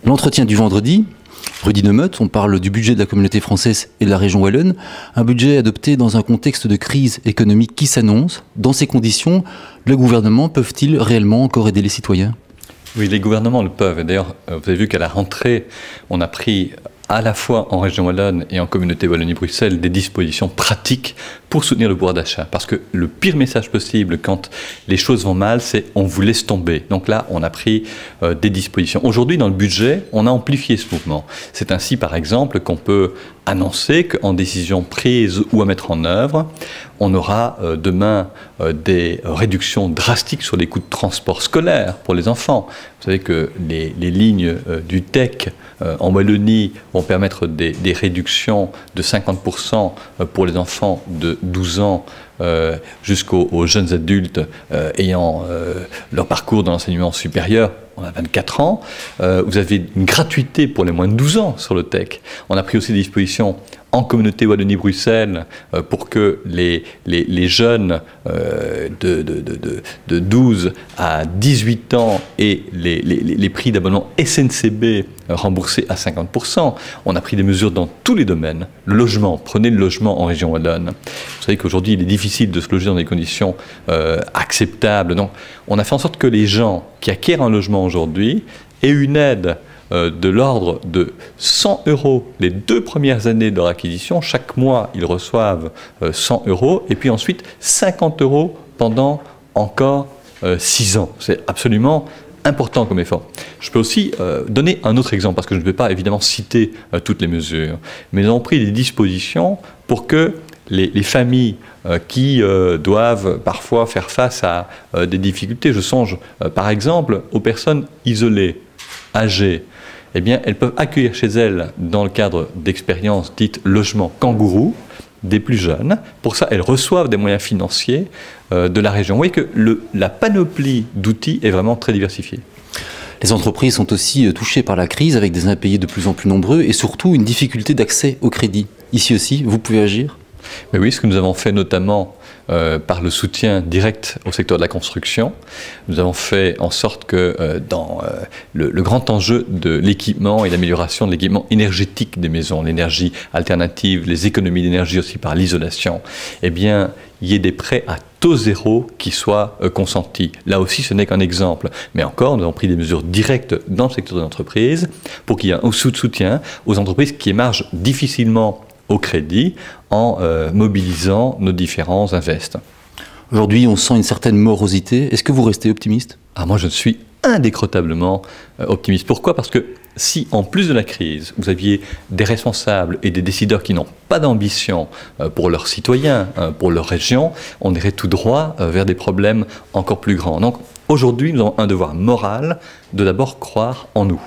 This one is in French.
L'entretien du vendredi, Rudy Neumeut, on parle du budget de la communauté française et de la région wallonne, un budget adopté dans un contexte de crise économique qui s'annonce. Dans ces conditions, le gouvernement peut-il réellement encore aider les citoyens ? Oui, les gouvernements le peuvent. Et d'ailleurs, vous avez vu qu'à la rentrée, on a pris à la fois en région wallonne et en communauté Wallonie-Bruxelles des dispositions pratiques pour soutenir le pouvoir d'achat. Parce que le pire message possible quand les choses vont mal, c'est on vous laisse tomber. Donc là, on a pris des dispositions. Aujourd'hui, dans le budget, on a amplifié ce mouvement. C'est ainsi, par exemple, qu'on peut annoncer qu'en décision prise ou à mettre en œuvre, on aura demain des réductions drastiques sur les coûts de transport scolaire pour les enfants. Vous savez que les lignes du TEC en Wallonie vont permettre des réductions de 50% pour les enfants de 12 ans jusqu'aux jeunes adultes ayant leur parcours dans l'enseignement supérieur. On a 24 ans. Vous avez une gratuité pour les moins de 12 ans sur le TEC. On a pris aussi des dispositions en communauté Wallonie-Bruxelles pour que les jeunes de 12 à 18 ans aient les prix d'abonnement SNCB remboursés à 50%. On a pris des mesures dans tous les domaines. Le logement, prenez le logement en région wallonne. Vous savez qu'aujourd'hui, il est difficile de se loger dans des conditions acceptables. Donc, on a fait en sorte que les gens qui acquièrent un logement aujourd'hui aient une aide de l'ordre de 100 € les 2 premières années de leur acquisition. Chaque mois, ils reçoivent 100 € et puis ensuite 50 € pendant encore 6 ans. C'est absolument important comme effort. Je peux aussi donner un autre exemple, parce que je ne vais pas évidemment citer toutes les mesures, mais nous avons pris des dispositions pour que les familles qui doivent parfois faire face à des difficultés, je songe par exemple aux personnes isolées, âgées, eh bien, elles peuvent accueillir chez elles, dans le cadre d'expériences dites logement kangourou, des plus jeunes. Pour ça, elles reçoivent des moyens financiers de la région. Vous voyez que la panoplie d'outils est vraiment très diversifiée. Les entreprises sont aussi touchées par la crise, avec des impayés de plus en plus nombreux et surtout une difficulté d'accès au crédit. Ici aussi, vous pouvez agir ? Mais oui, ce que nous avons fait notamment par le soutien direct au secteur de la construction, nous avons fait en sorte que dans le grand enjeu de l'équipement et l'amélioration de l'équipement énergétique des maisons, l'énergie alternative, les économies d'énergie aussi par l'isolation, eh bien, il y ait des prêts à taux zéro qui soient consentis. Là aussi, ce n'est qu'un exemple. Mais encore, nous avons pris des mesures directes dans le secteur de l'entreprise pour qu'il y ait un soutien aux entreprises qui émargent difficilement au crédit en mobilisant nos différents invests. Aujourd'hui, on sent une certaine morosité. Est-ce que vous restez optimiste ? Moi, je suis indécrotablement optimiste. Pourquoi ? Parce que si, en plus de la crise, vous aviez des responsables et des décideurs qui n'ont pas d'ambition pour leurs citoyens, pour leur région, on irait tout droit vers des problèmes encore plus grands. Donc, aujourd'hui, nous avons un devoir moral de d'abord croire en nous.